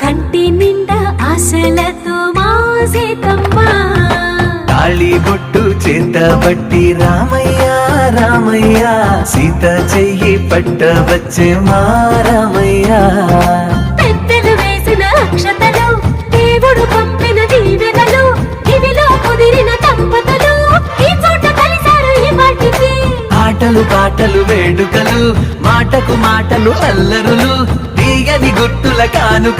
కంటి నిండా ఆశలతో మా సీతమ్మ తాళి బొట్టు చేతబట్టి రామయ్య రామయ్య సీత చెయ్యి పట్టవచ్చే మా రామయ్య పెద్దలు వేసిన అక్షతలు దేవుడు పంపిన దీవెనలు ఇవిలో కుదిరిన దంపతులు ఈ చోట కలిసారు ఈ వాటికి ఆటలు పాటలు వేడుకలు మాటకు మాటలు అల్లరులు తీయని గుట్టుల కాను